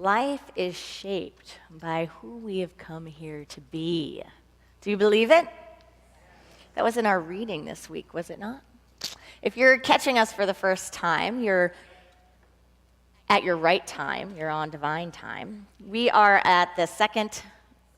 life is shaped by who we have come here to be. Do you believe it? That was in our reading this week, was it not? If you're catching us for the first time, you're at your right time, you're on divine time. We are at the second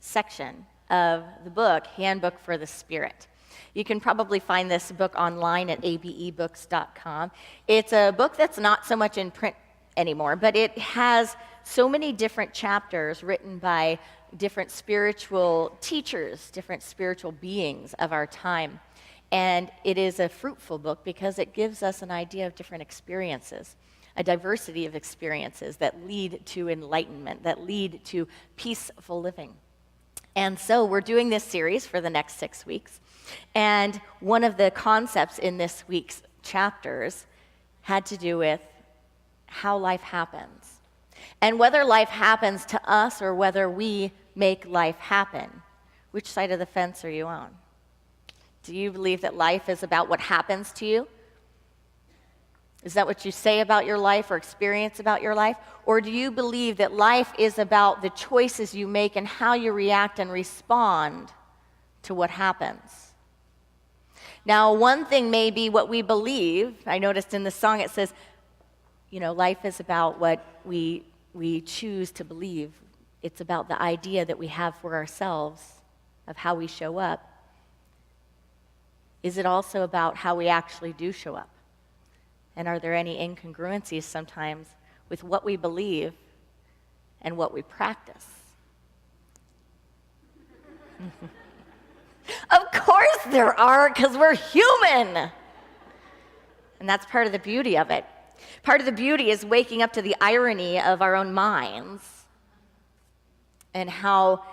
section of the book, Handbook for the Spirit. You can probably find this book online at abebooks.com. It's a book that's not so much in print anymore, but it has so many different chapters written by different spiritual teachers, different spiritual beings of our time. And it is a fruitful book because it gives us an idea of different experiences, a diversity of experiences that lead to enlightenment, that lead to peaceful living. And so we're doing this series for the next 6 weeks. And one of the concepts in this week's chapters had to do with how life happens. And whether life happens to us or whether we make life happen. Which side of the fence are you on? Do you believe that life is about what happens to you? Is that what you say about your life or experience about your life? Or do you believe that life is about the choices you make and how you react and respond to what happens? Now, one thing may be what we believe. I noticed in the song it says, life is about what we choose to believe. It's about the idea that we have for ourselves of how we show up. Is it also about how we actually do show up? And are there any incongruencies sometimes with what we believe and what we practice? Of course there are, because we're human. And that's part of the beauty of it. Part of the beauty is waking up to the irony of our own minds and how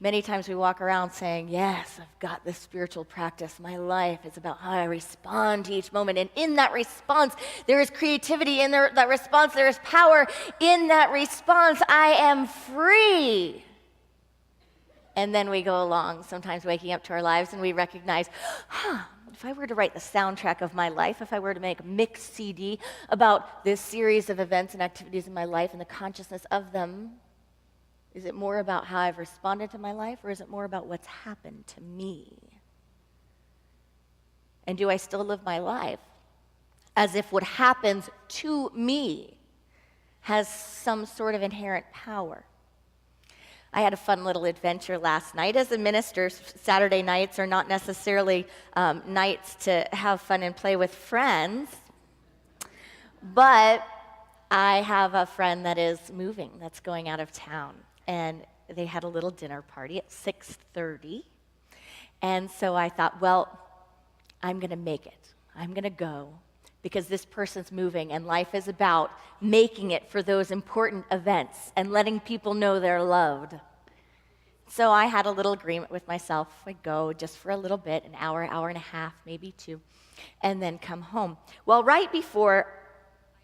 many times we walk around saying, yes, I've got this spiritual practice. My life is about how I respond to each moment. And in that response, there is creativity. In that response, there is power. In that response, I am free. And then we go along, sometimes waking up to our lives, and we recognize, if I were to write the soundtrack of my life, if I were to make a mixed CD about this series of events and activities in my life and the consciousness of them, is it more about how I've responded to my life, or is it more about what's happened to me? And do I still live my life as if what happens to me has some sort of inherent power? I had a fun little adventure last night. As a minister, Saturday nights are not necessarily nights to have fun and play with friends, but I have a friend that is moving, that's going out of town. And they had a little dinner party at 6:30. And so I thought, well, I'm going to make it. I'm going to go because this person's moving and life is about making it for those important events and letting people know they're loved. So I had a little agreement with myself. I'd go just for a little bit, an hour, hour and a half, maybe 2, and then come home. Well, right before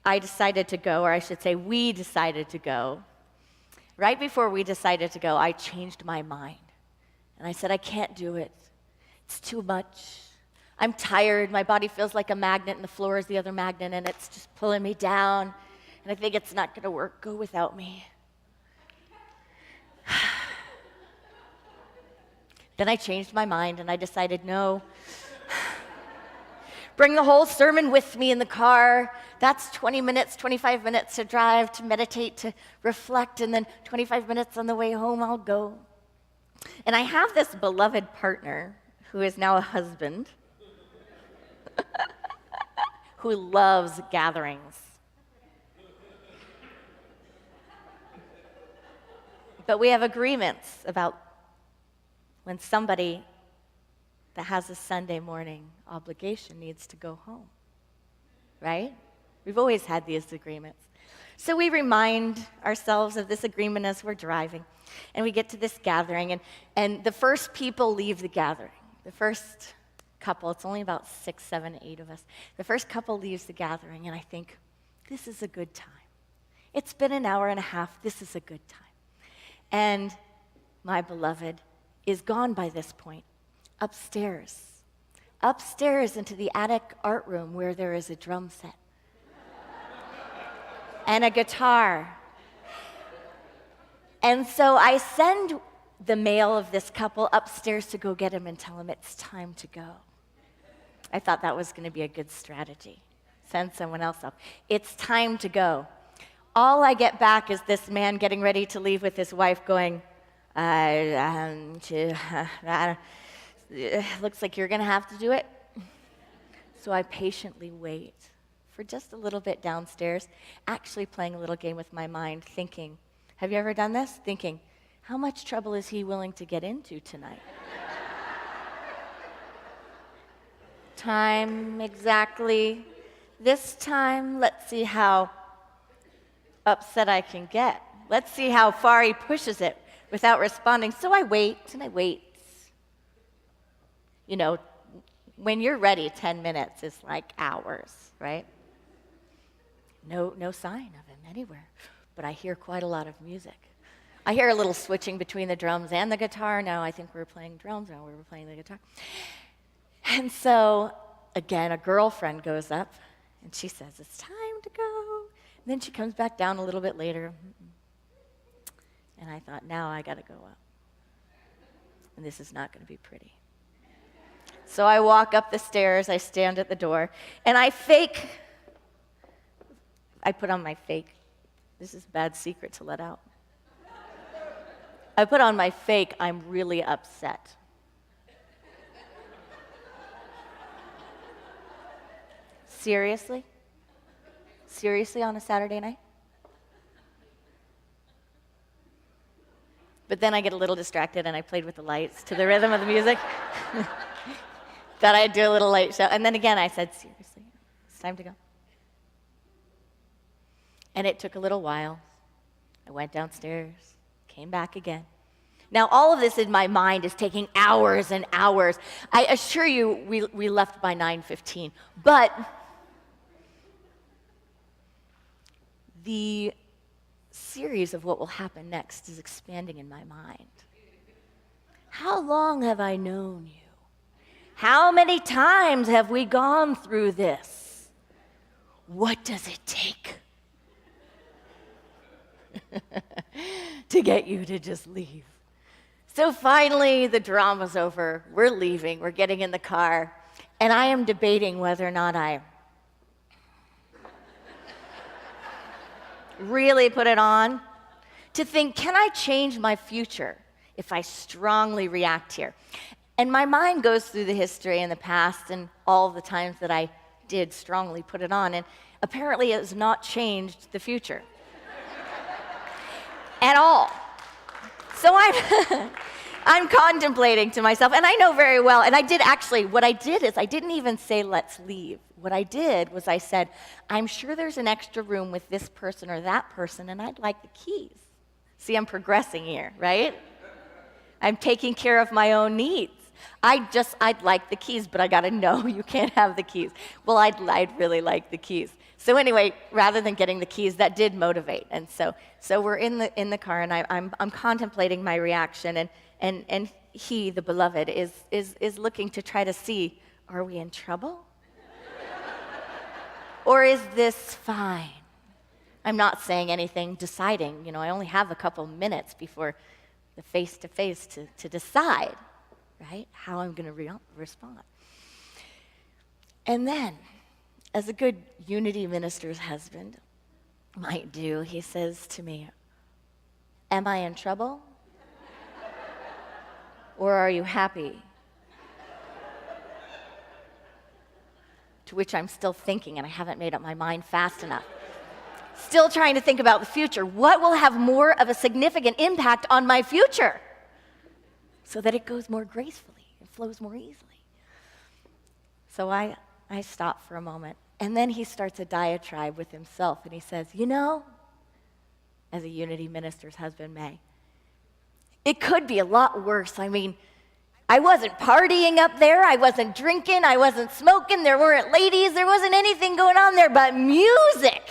I decided to go, or I should say we decided to go, right before we decided to go, I changed my mind. And I said, I can't do it. It's too much. I'm tired. My body feels like a magnet, and the floor is the other magnet, and it's just pulling me down. And I think it's not going to work. Go without me. Then I changed my mind, and I decided, no. Bring the whole sermon with me in the car. That's 20 minutes, 25 minutes to drive, to meditate, to reflect, and then 25 minutes on the way home, I'll go. And I have this beloved partner who is now a husband who loves gatherings. But we have agreements about when somebody that has a Sunday morning obligation needs to go home, right? We've always had these agreements. So we remind ourselves of this agreement as we're driving, and we get to this gathering, and the first people leave the gathering. The first couple, it's only about 6, 7, 8 of us. The first couple leaves the gathering, and I think, this is a good time. It's been an hour and a half. This is a good time. And my beloved is gone by this point, upstairs into the attic art room where there is a drum set and a guitar And so I send the male of this couple upstairs to go get him and tell him it's time to go. I thought that was going to be a good strategy. Send someone else up. It's time to go. All I get back is this man getting ready to leave with his wife going, looks like you're going to have to do it. So I patiently wait for just a little bit downstairs, actually playing a little game with my mind, thinking, have you ever done this? Thinking, how much trouble is he willing to get into tonight? Time exactly. This time, let's see how upset I can get. Let's see how far he pushes it without responding. So I wait and I wait. You know, when you're ready, 10 minutes is like hours, right? No sign of him anywhere, but I hear quite a lot of music. I hear a little switching between the drums and the guitar. Now I think we're playing drums, now we're playing the guitar. And so, again, a girlfriend goes up, and she says, it's time to go. And then she comes back down a little bit later. And I thought, now I got to go up. And this is not going to be pretty. So I walk up the stairs, I stand at the door, and I put on my fake. This is a bad secret to let out. I put on my fake, I'm really upset. Seriously? Seriously on a Saturday night? But then I get a little distracted and I played with the lights to the rhythm of the music. Thought I'd do a little light show. And then again I said, seriously, it's time to go. And it took a little while. I went downstairs, came back again. Now, all of this in my mind is taking hours and hours. I assure you, we left by 9:15. But the series of what will happen next is expanding in my mind. How long have I known you? How many times have we gone through this? What does it take to get you to just leave? So finally, the drama's over. We're leaving. We're getting in the car. And I am debating whether or not I really put it on to think, can I change my future if I strongly react here? And my mind goes through the history and the past and all the times that I did strongly put it on. And apparently it has not changed the future at all. So I'm contemplating to myself, and I know very well, and what I did is I didn't even say, let's leave. What I did was I said, I'm sure there's an extra room with this person or that person, and I'd like the keys. See, I'm progressing here, right? I'm taking care of my own needs. I'd like the keys, but I gotta know you can't have the keys. Well, I'd really like the keys. So anyway, rather than getting the keys, that did motivate. And so we're in the car, and I'm contemplating my reaction, and he, the beloved, is looking to try to see, are we in trouble? Or is this fine? I'm not saying anything, deciding. You know, I only have a couple minutes before the face-to-face to decide, right, how I'm going to respond. And then, as a good Unity minister's husband might do, he says to me, am I in trouble? Or are you happy? To which I'm still thinking, and I haven't made up my mind fast enough. Still trying to think about the future. What will have more of a significant impact on my future so that it goes more gracefully, it flows more easily? So I stop for a moment, and then he starts a diatribe with himself, and he says, you know, as a Unity minister's husband may, it could be a lot worse. I mean, I wasn't partying up there. I wasn't drinking. I wasn't smoking. There weren't ladies. There wasn't anything going on there but music.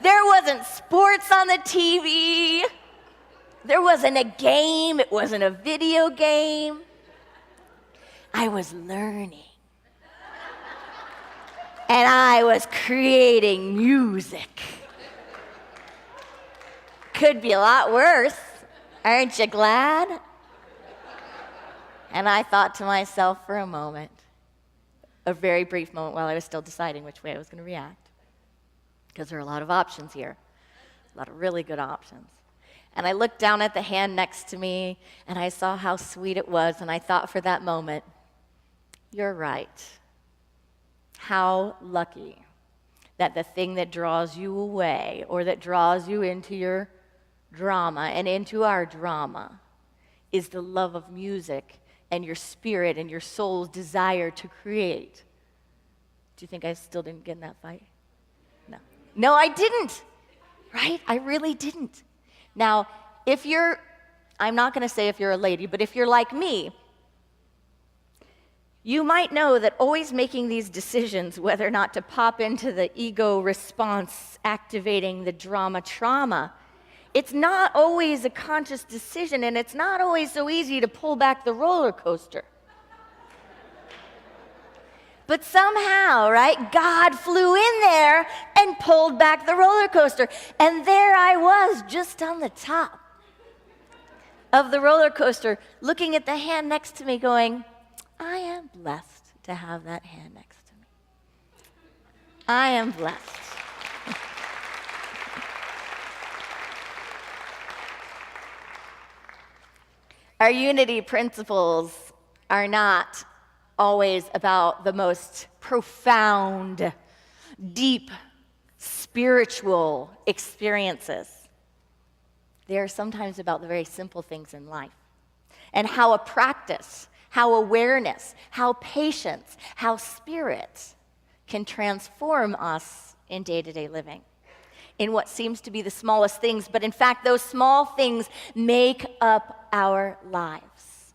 There wasn't sports on the TV. There wasn't a game. It wasn't a video game. I was learning. And I was creating music. Could be a lot worse. Aren't you glad? And I thought to myself for a moment, a very brief moment while I was still deciding which way I was going to react, because there are a lot of options here, a lot of really good options. And I looked down at the hand next to me, and I saw how sweet it was, and I thought for that moment, you're right. How lucky that the thing that draws you away or that draws you into your drama and into our drama is the love of music and your spirit and your soul's desire to create. Do you think I still didn't get in that fight? No. No, I didn't. Right? I really didn't. Now, I'm not going to say if you're a lady, but if you're like me, you might know that always making these decisions, whether or not to pop into the ego response, activating the drama trauma, it's not always a conscious decision, and it's not always so easy to pull back the roller coaster. But somehow, right, God flew in there and pulled back the roller coaster. And there I was, just on the top of the roller coaster, looking at the hand next to me going, I am blessed to have that hand next to me. I am blessed. Our unity principles are not always about the most profound, deep, spiritual experiences. They are sometimes about the very simple things in life and how a practice, how awareness, how patience, how spirit can transform us in day-to-day living, in what seems to be the smallest things, but in fact, those small things make up our lives.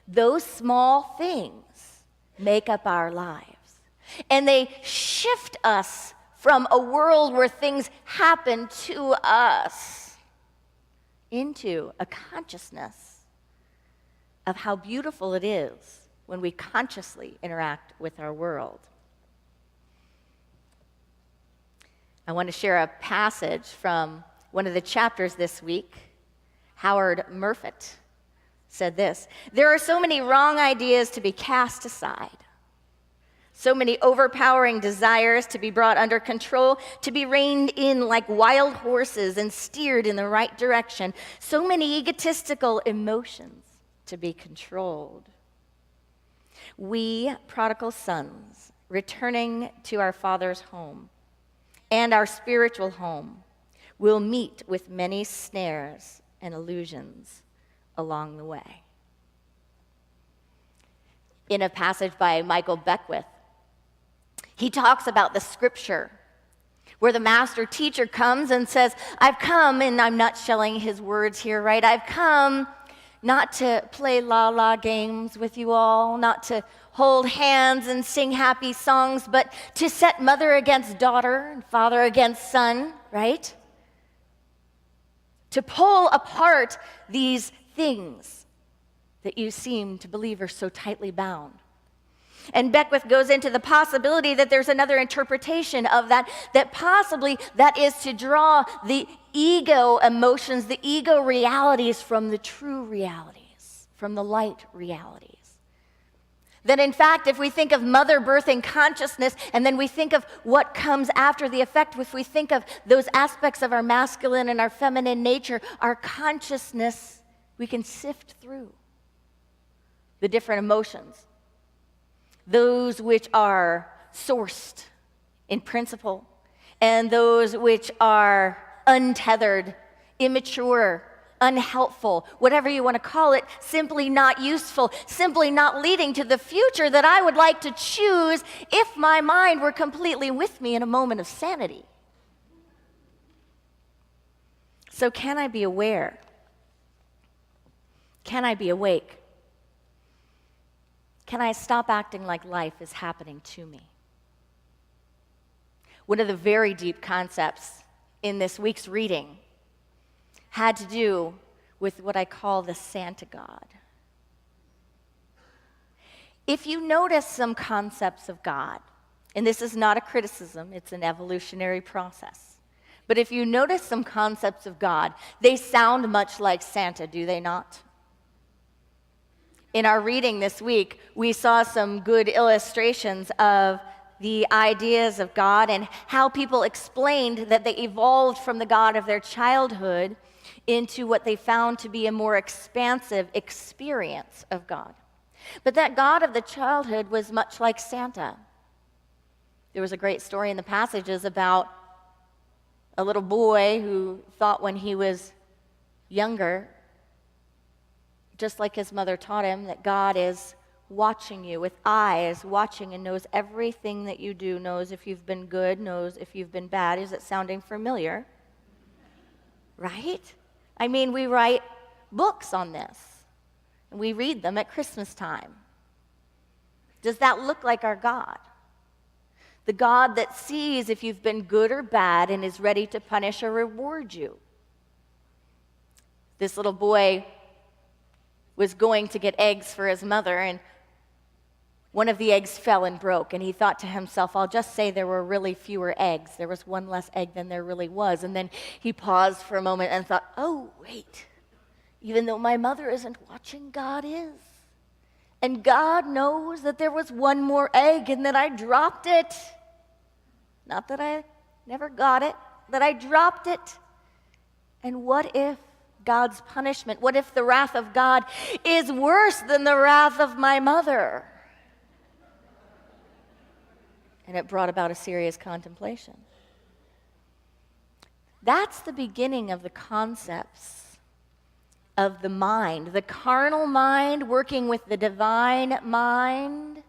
Those small things make up our lives. And they shift us from a world where things happen to us into a consciousness of how beautiful it is when we consciously interact with our world. I want to share a passage from one of the chapters this week. Howard Murfitt said this: there are so many wrong ideas to be cast aside, so many overpowering desires to be brought under control, to be reined in like wild horses and steered in the right direction, so many egotistical emotions to be controlled. We, prodigal sons, returning to our Father's home and our spiritual home, will meet with many snares and illusions along the way. In a passage by Michael Beckwith, he talks about the scripture where the master teacher comes and says, I've come, and I'm not shelling his words here, right? I've come not to play la-la games with you all, not to hold hands and sing happy songs, but to set mother against daughter and father against son, right? To pull apart these things that you seem to believe are so tightly bound. And Beckwith goes into the possibility that there's another interpretation of that possibly that is to draw the ego emotions, the ego realities from the true realities, from the light realities. That in fact, if we think of mother birthing consciousness, and then we think of what comes after the effect, if we think of those aspects of our masculine and our feminine nature, our consciousness, we can sift through the different emotions. Those which are sourced in principle, and those which are untethered, immature, unhelpful, whatever you want to call it, simply not useful, simply not leading to the future that I would like to choose if my mind were completely with me in a moment of sanity. So can I be aware? Can I be awake? Can I stop acting like life is happening to me? One of the very deep concepts in this week's reading had to do with what I call the Santa God. If you notice some concepts of God, and this is not a criticism, it's an evolutionary process, But if you notice some concepts of God, they sound much like Santa, do they not? In our reading this week, we saw some good illustrations of the ideas of God and how people explained that they evolved from the God of their childhood into what they found to be a more expansive experience of God. But that God of the childhood was much like Santa. There was a great story in the passages about a little boy who thought when he was younger, just like his mother taught him, that God is watching you with eyes, watching and knows everything that you do, knows if you've been good, knows if you've been bad. Is it sounding familiar? Right? I mean, we write books on this, and we read them at Christmas time. Does that look like our God? The God that sees if you've been good or bad and is ready to punish or reward you. This little boy was going to get eggs for his mother, and one of the eggs fell and broke, and he thought to himself, I'll just say there were really fewer eggs. There was one less egg than there really was. And then he paused for a moment and thought, oh, wait, even though my mother isn't watching, God is. And God knows that there was one more egg and that I dropped it. Not that I never got it, that I dropped it. And what if God's punishment, what if the wrath of God is worse than the wrath of my mother? And it brought about a serious contemplation. That's the beginning of the concepts of the mind, the carnal mind working with the divine mind,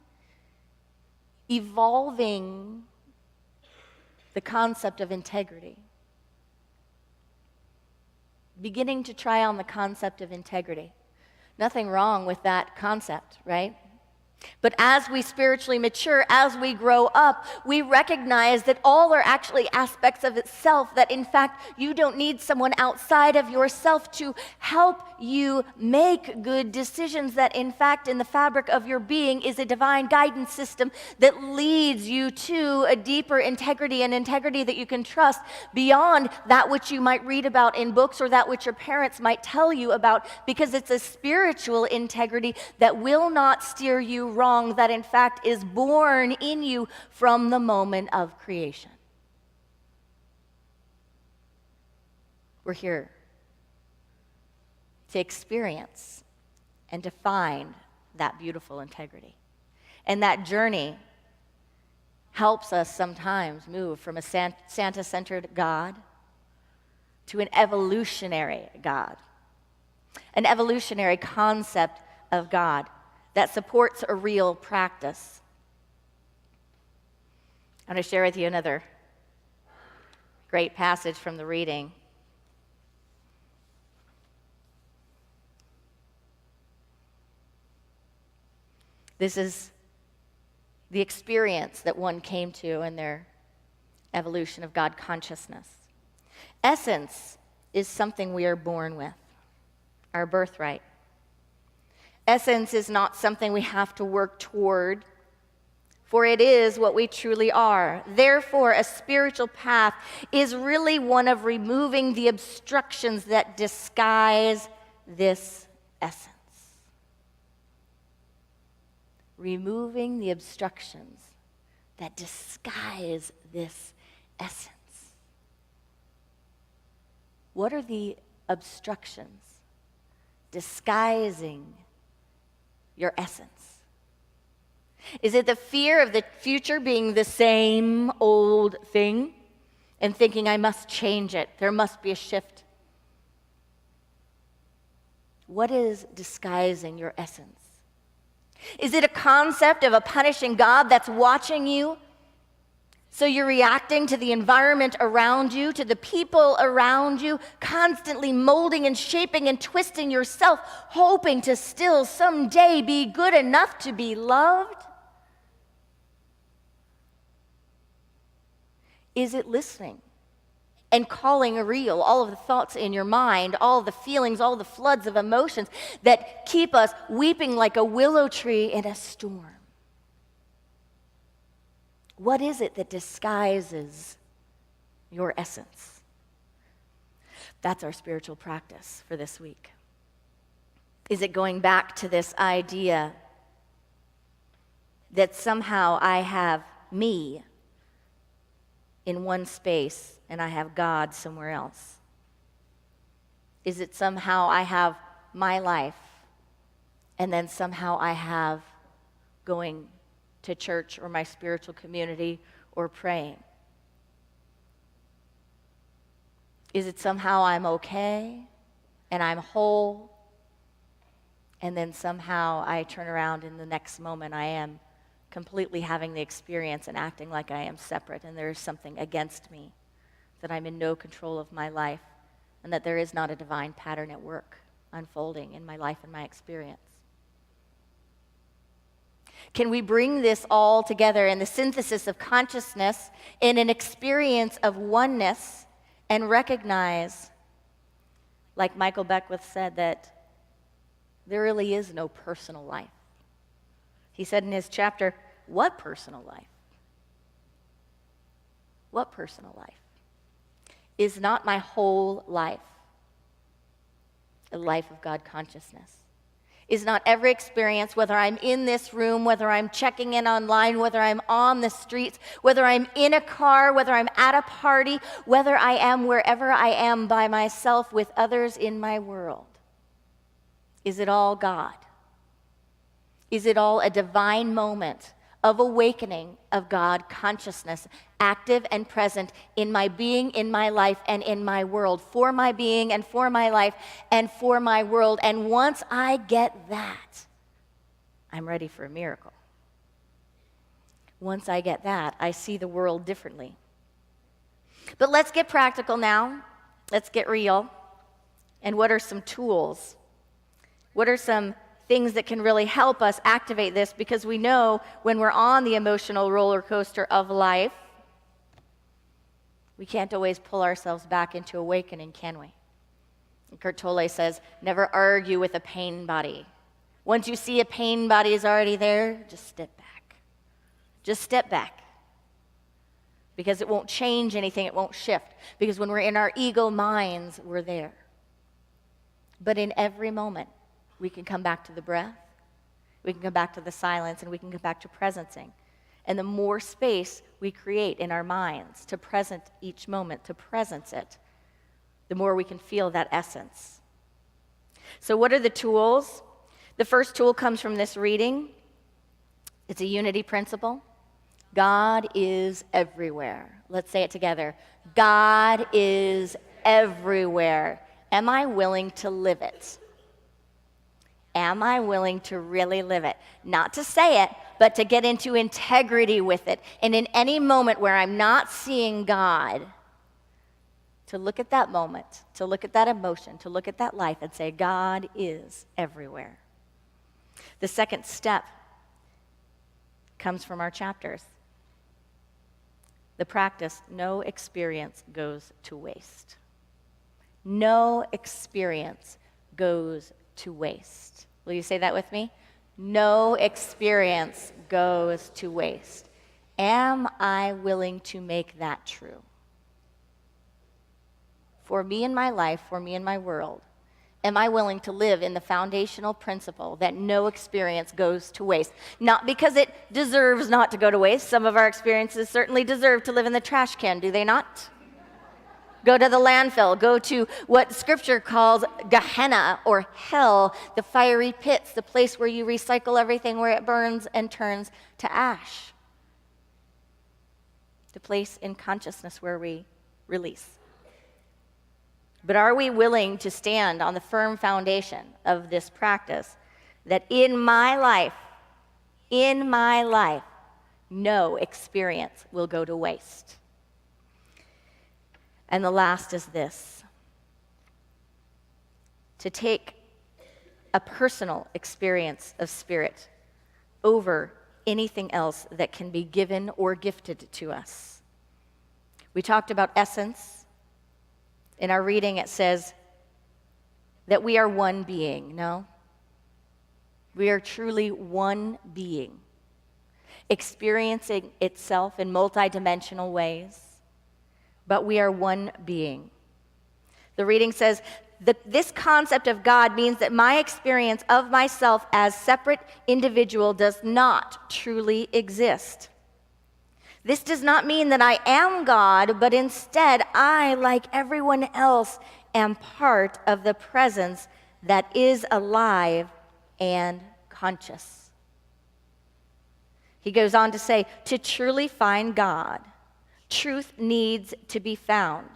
evolving the concept of integrity. Beginning to try on the concept of integrity. Nothing wrong with that concept, right? But as we spiritually mature, as we grow up, we recognize that all are actually aspects of itself, that in fact, you don't need someone outside of yourself to help you make good decisions, that in fact, in the fabric of your being is a divine guidance system that leads you to a deeper integrity, and integrity that you can trust beyond that which you might read about in books or that which your parents might tell you about, because it's a spiritual integrity that will not steer you wrong, that in fact is born in you from the moment of creation. We're here to experience and to find that beautiful integrity. And that journey helps us sometimes move from a Santa-centered God to an evolutionary God, an evolutionary concept of God that supports a real practice. I'm going to share with you another great passage from the reading. This is the experience that one came to in their evolution of God consciousness. Essence is something we are born with, our birthright. Essence is not something we have to work toward, for it is what we truly are. Therefore, a spiritual path is really one of removing the obstructions that disguise this essence. Removing the obstructions that disguise this essence. What are the obstructions disguising your essence? Is it the fear of the future being the same old thing and thinking I must change it, there must be a shift? What is disguising your essence? Is it a concept of a punishing God that's watching you? So you're reacting to the environment around you, to the people around you, constantly molding and shaping and twisting yourself, hoping to still someday be good enough to be loved? Is it listening and calling real all of the thoughts in your mind, all of the feelings, all the floods of emotions that keep us weeping like a willow tree in a storm? What is it that disguises your essence? That's our spiritual practice for this week. Is it going back to this idea that somehow I have me in one space and I have God somewhere else? Is it somehow I have my life and then somehow I have going to church or my spiritual community or praying? Is it somehow I'm okay and I'm whole, and then somehow I turn around in the next moment I am completely having the experience and acting like I am separate and there is something against me, that I'm in no control of my life, and that there is not a divine pattern at work unfolding in my life and my experience? Can we bring this all together in the synthesis of consciousness in an experience of oneness and recognize, like Michael Beckwith said, that there really is no personal life? He said in his chapter, what personal life? What personal life? Is not my whole life a life of God consciousness? Is not every experience, whether I'm in this room, whether I'm checking in online, whether I'm on the streets, whether I'm in a car, whether I'm at a party, whether I am wherever I am by myself with others in my world, is it all God? Is it all a divine moment of awakening of God consciousness, active and present in my being, in my life, and in my world, for my being and for my life and for my world? And once I get that, I'm ready for a miracle. Once I get that, I see the world differently. But let's get practical now. Let's get real. And what are some tools? What are some things that can really help us activate this? Because we know when we're on the emotional roller coaster of life, we can't always pull ourselves back into awakening, can we? Eckhart Tolle says, never argue with a pain body. Once you see a pain body is already there, just step back. Just step back. Because it won't change anything, it won't shift. Because when we're in our ego minds, we're there. But in every moment, we can come back to the breath, we can come back to the silence, and we can come back to presencing. And the more space we create in our minds to present each moment, to presence it, the more we can feel that essence. So what are the tools? The first tool comes from this reading. It's a unity principle. God is everywhere. Let's say it together. God is everywhere. Am I willing to live it? Am I willing to really live it? Not to say it, but to get into integrity with it. And in any moment where I'm not seeing God, to look at that moment, to look at that emotion, to look at that life and say, God is everywhere. The second step comes from our chapters. The practice, no experience goes to waste. No experience goes to waste. Will you say that with me? No experience goes to waste. Am I willing to make that true? For me in my life, for me in my world, am I willing to live in the foundational principle that no experience goes to waste? Not because it deserves not to go to waste. Some of our experiences certainly deserve to live in the trash can, do they not? Go to the landfill. Go to what Scripture calls Gehenna, or hell, the fiery pits, the place where you recycle everything, where it burns and turns to ash. The place in consciousness where we release. But are we willing to stand on the firm foundation of this practice that in my life, no experience will go to waste? And the last is this: to take a personal experience of spirit over anything else that can be given or gifted to us. We talked about essence. In our reading, it says that we are one being, no? We are truly one being, experiencing itself in multidimensional ways. But we are one being. The reading says, this concept of God means that my experience of myself as separate individual does not truly exist. This does not mean that I am God, but instead I, like everyone else, am part of the presence that is alive and conscious. He goes on to say, to truly find God, truth needs to be found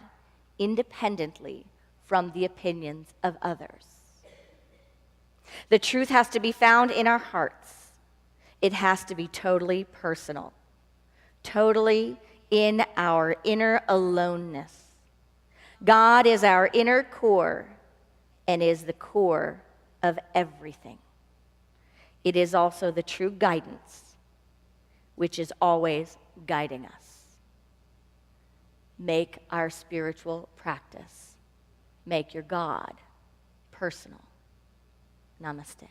independently from the opinions of others. The truth has to be found in our hearts. It has to be totally personal, totally in our inner aloneness. God is our inner core and is the core of everything. It is also the true guidance, which is always guiding us. Make our spiritual practice. Make your God personal. Namaste.